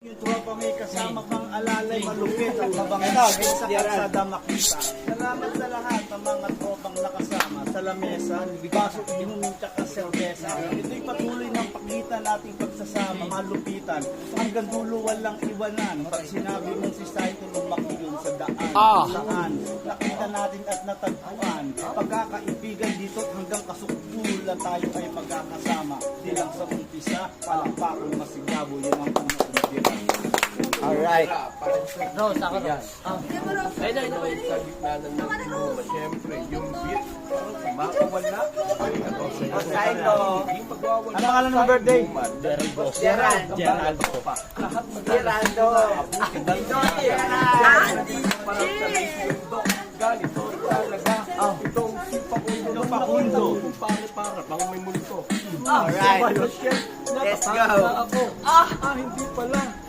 Yung tropa may kasama pang alalay malupit at mabangga sa kalsada makita. Salamat sa lahat ng mga tropang nakasama sa lamesa, baso inumin tsaka serbesa. Ito'y patuloy ng pagitan nating pagsasama, malupitan. Hanggang dulo walang iwanan. Pag sinabi mong si Saito lumaki yun sa daan. Saan? Nakita natin at natagpuan. Pagkakaibigan dito hanggang kasukpulan tayo ay magkakasama. Di lang sa umpisa, palakpakang masigabo yun ang unang. Alright. Rose, ako Rose. Ay, sa gitna ng nagtulungan, siyempre, yung beat, makawala. Saito. Ano pangalan ng birthday? Gerald. Geraldo pa. Lahat Geraldo. parang sa Dok. Ganito talaga. Itong si Pakundo. Para bang may multo. Alright. Let's go. Ako. Hindi pala.